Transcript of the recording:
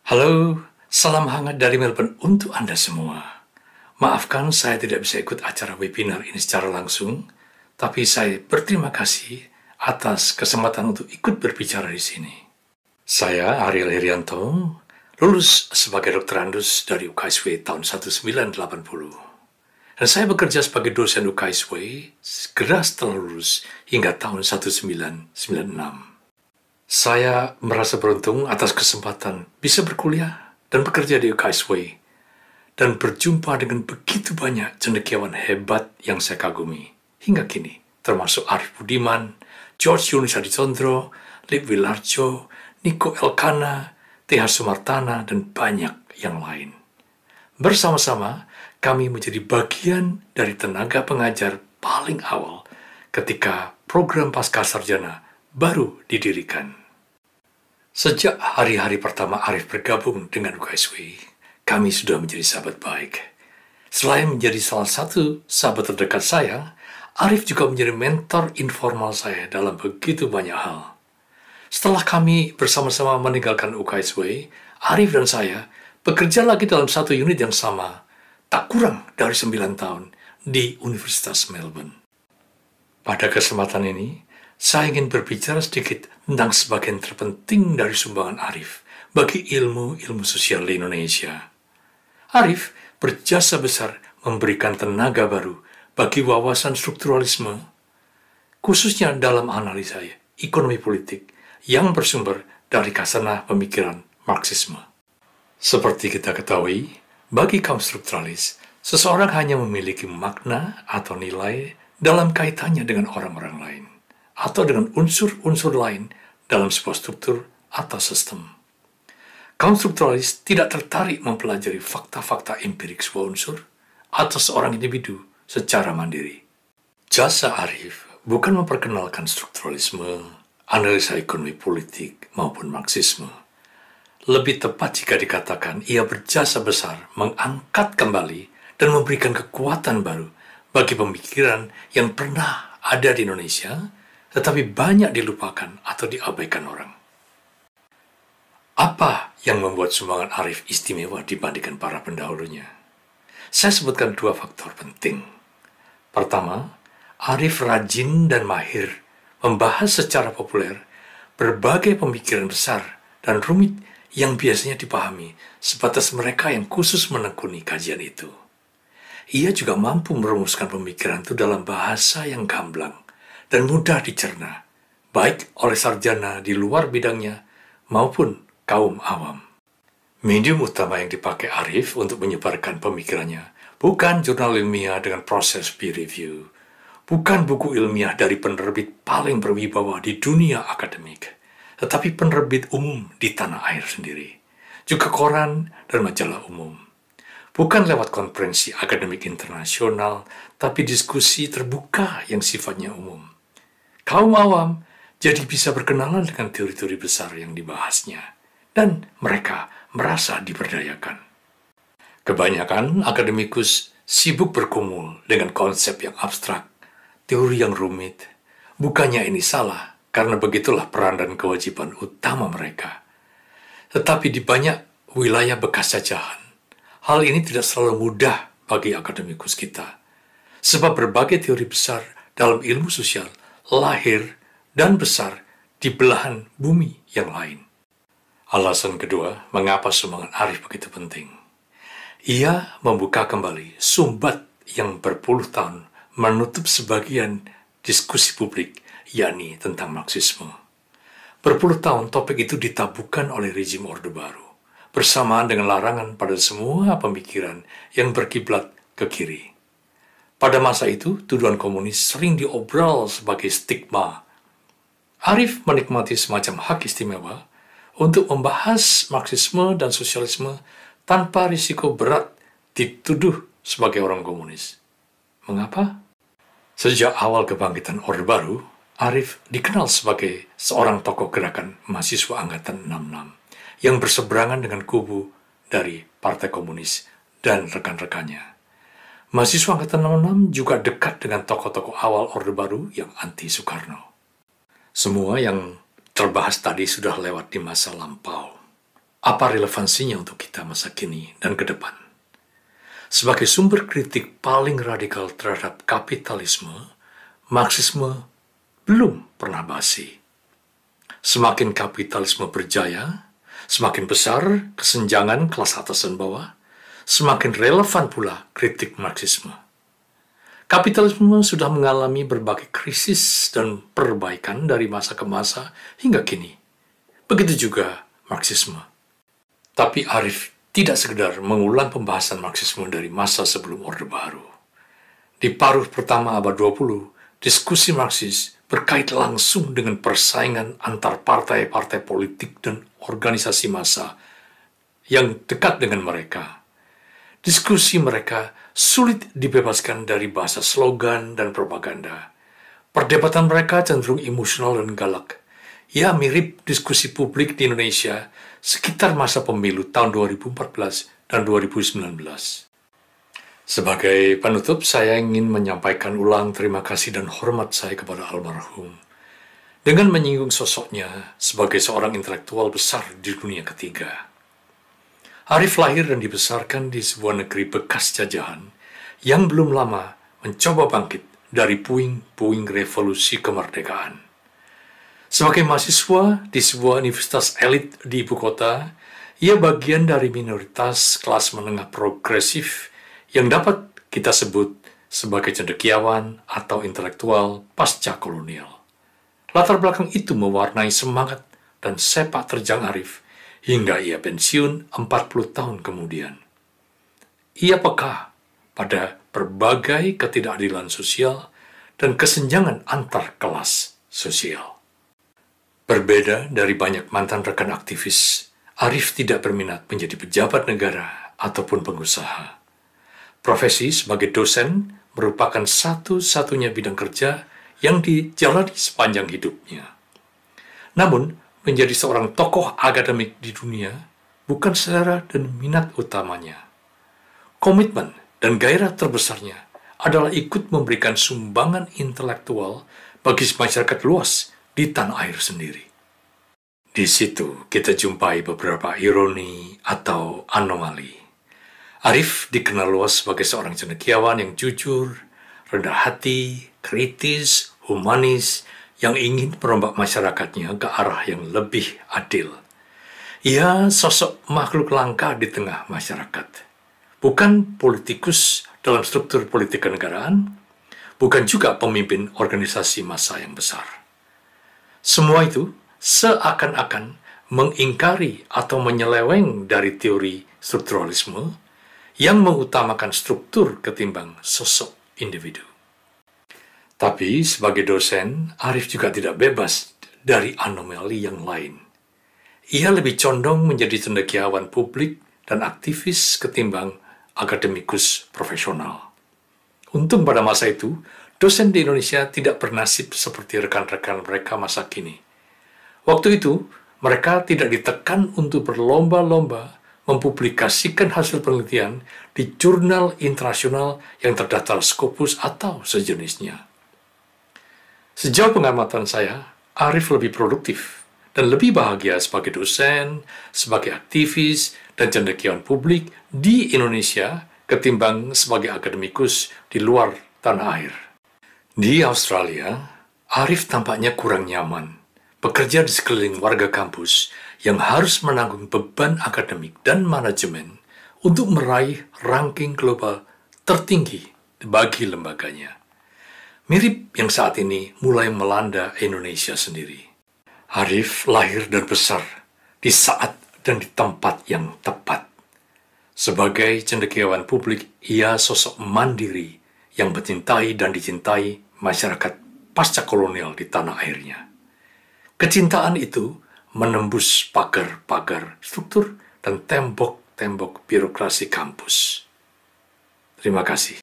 Halo, salam hangat dari Melbourne untuk Anda semua. Maafkan saya tidak bisa ikut acara webinar ini secara langsung, tapi saya berterima kasih atas kesempatan untuk ikut berbicara di sini. Saya Ariel Herianto, lulus sebagai doktorandus dari UKSW tahun 1980. Dan saya bekerja sebagai dosen UKSW segera setelah lulus hingga tahun 1996. Saya merasa beruntung atas kesempatan bisa berkuliah dan bekerja di UKSW dan berjumpa dengan begitu banyak cendekiawan hebat yang saya kagumi hingga kini, termasuk Arief Budiman, George Yunus Aditondro, Lip Wilarjo, Niko Elkana, TH Sumartana, dan banyak yang lain. Bersama-sama, kami menjadi bagian dari tenaga pengajar paling awal ketika program Pascasarjana baru didirikan. Sejak hari-hari pertama Arief bergabung dengan UKSW, kami sudah menjadi sahabat baik. Selain menjadi salah satu sahabat terdekat saya, Arief juga menjadi mentor informal saya dalam begitu banyak hal. Setelah kami bersama-sama meninggalkan UKSW, Arief dan saya bekerja lagi dalam satu unit yang sama, tak kurang dari 9 tahun, di Universitas Melbourne. Pada kesempatan ini, saya ingin berbicara sedikit tentang sebagian terpenting dari sumbangan Arief bagi ilmu sosial di Indonesia. Arief berjasa besar memberikan tenaga baru bagi wawasan strukturalisme, khususnya dalam analisa ekonomi politik yang bersumber dari kasanah pemikiran Marxisme. Seperti kita ketahui, bagi kaum strukturalis, seseorang hanya memiliki makna atau nilai dalam kaitannya dengan orang-orang lain, atau dengan unsur-unsur lain dalam sebuah struktur atau sistem. Kaum strukturalis tidak tertarik mempelajari fakta-fakta empirik sebuah unsur atau seorang individu secara mandiri. Jasa Arief bukan memperkenalkan strukturalisme, analisa ekonomi politik, maupun Marxisme. Lebih tepat jika dikatakan ia berjasa besar mengangkat kembali dan memberikan kekuatan baru bagi pemikiran yang pernah ada di Indonesia, tetapi banyak dilupakan atau diabaikan orang. Apa yang membuat sumbangan Arief istimewa dibandingkan para pendahulunya? Saya sebutkan 2 faktor penting. Pertama, Arief rajin dan mahir membahas secara populer berbagai pemikiran besar dan rumit yang biasanya dipahami sebatas mereka yang khusus menekuni kajian itu. Ia juga mampu merumuskan pemikiran itu dalam bahasa yang gamblang dan mudah dicerna, baik oleh sarjana di luar bidangnya maupun kaum awam. Medium utama yang dipakai Arief untuk menyebarkan pemikirannya bukan jurnal ilmiah dengan proses peer review, bukan buku ilmiah dari penerbit paling berwibawa di dunia akademik, tetapi penerbit umum di tanah air sendiri, juga koran dan majalah umum. Bukan lewat konferensi akademik internasional, tapi diskusi terbuka yang sifatnya umum. Kaum awam jadi bisa berkenalan dengan teori-teori besar yang dibahasnya, dan mereka merasa diberdayakan. Kebanyakan akademikus sibuk bergumul dengan konsep yang abstrak, teori yang rumit. Bukannya ini salah, karena begitulah peran dan kewajiban utama mereka. Tetapi di banyak wilayah bekas jajahan, hal ini tidak selalu mudah bagi akademikus kita. Sebab berbagai teori besar dalam ilmu sosial lahir dan besar di belahan bumi yang lain. Alasan kedua, mengapa sumbangan Arief begitu penting. Ia membuka kembali sumbat yang berpuluh tahun menutup sebagian diskusi publik, yakni tentang Marxisme. Berpuluh tahun topik itu ditabuhkan oleh rezim Orde Baru, bersamaan dengan larangan pada semua pemikiran yang berkiblat ke kiri. Pada masa itu, tuduhan komunis sering diobrol sebagai stigma. Arief menikmati semacam hak istimewa untuk membahas Marxisme dan sosialisme tanpa risiko berat dituduh sebagai orang komunis. Mengapa? Sejak awal kebangkitan Orde Baru, Arief dikenal sebagai seorang tokoh gerakan mahasiswa Angkatan 66 yang berseberangan dengan kubu dari Partai Komunis dan rekan-rekannya. Mahasiswa Angkatan 66 juga dekat dengan tokoh-tokoh awal Orde Baru yang anti Soekarno. Semua yang terbahas tadi sudah lewat di masa lampau. Apa relevansinya untuk kita masa kini dan ke depan? Sebagai sumber kritik paling radikal terhadap kapitalisme, Marxisme belum pernah basi. Semakin kapitalisme berjaya, semakin besar kesenjangan kelas atas dan bawah, semakin relevan pula kritik Marxisme. Kapitalisme sudah mengalami berbagai krisis dan perbaikan dari masa ke masa hingga kini. Begitu juga Marxisme. Tapi Arif tidak sekedar mengulang pembahasan Marxisme dari masa sebelum Orde Baru. Di paruh pertama abad 20, diskusi Marxis berkait langsung dengan persaingan antar partai-partai politik dan organisasi massa yang dekat dengan mereka. Diskusi mereka sulit dibebaskan dari bahasa slogan dan propaganda. Perdebatan mereka cenderung emosional dan galak. Ya, mirip diskusi publik di Indonesia sekitar masa pemilu tahun 2014 dan 2019. Sebagai penutup, saya ingin menyampaikan ulang terima kasih dan hormat saya kepada almarhum dengan menyinggung sosoknya sebagai seorang intelektual besar di dunia ketiga. Arif lahir dan dibesarkan di sebuah negeri bekas jajahan yang belum lama mencoba bangkit dari puing-puing revolusi kemerdekaan. Sebagai mahasiswa di sebuah universitas elit di ibu kota, ia bagian dari minoritas kelas menengah progresif yang dapat kita sebut sebagai cendekiawan atau intelektual pasca kolonial. Latar belakang itu mewarnai semangat dan sepak terjang Arif hingga ia pensiun 40 tahun kemudian. Ia peka pada berbagai ketidakadilan sosial dan kesenjangan antar kelas sosial. Berbeda dari banyak mantan rekan aktivis, Arif tidak berminat menjadi pejabat negara ataupun pengusaha. Profesi sebagai dosen merupakan satu-satunya bidang kerja yang dijalani sepanjang hidupnya. Namun, menjadi seorang tokoh akademik di dunia bukan selera dan minat utamanya. Komitmen dan gairah terbesarnya adalah ikut memberikan sumbangan intelektual bagi masyarakat luas di tanah air sendiri. Di situ kita jumpai beberapa ironi atau anomali. Arif dikenal luas sebagai seorang cendekiawan yang jujur, rendah hati, kritis, humanis, yang ingin merombak masyarakatnya ke arah yang lebih adil. Ia sosok makhluk langka di tengah masyarakat. Bukan politikus dalam struktur politik kenegaraan, bukan juga pemimpin organisasi massa yang besar. Semua itu seakan-akan mengingkari atau menyeleweng dari teori strukturalisme yang mengutamakan struktur ketimbang sosok individu. Tapi sebagai dosen, Arif juga tidak bebas dari anomali yang lain. Ia lebih condong menjadi cendekiawan publik dan aktivis ketimbang akademikus profesional. Untung pada masa itu, dosen di Indonesia tidak bernasib seperti rekan-rekan mereka masa kini. Waktu itu, mereka tidak ditekan untuk berlomba-lomba mempublikasikan hasil penelitian di jurnal internasional yang terdaftar Scopus atau sejenisnya. Sejauh pengamatan saya, Arif lebih produktif dan lebih bahagia sebagai dosen, sebagai aktivis, dan cendekiawan publik di Indonesia ketimbang sebagai akademikus di luar tanah air. Di Australia, Arif tampaknya kurang nyaman bekerja di sekeliling warga kampus yang harus menanggung beban akademik dan manajemen untuk meraih ranking global tertinggi bagi lembaganya. Mirip yang saat ini mulai melanda Indonesia sendiri. Arif lahir dan besar di saat dan di tempat yang tepat. Sebagai cendekiawan publik, ia sosok mandiri yang mencintai dan dicintai masyarakat pasca kolonial di tanah airnya. Kecintaan itu menembus pagar-pagar struktur dan tembok-tembok birokrasi kampus. Terima kasih.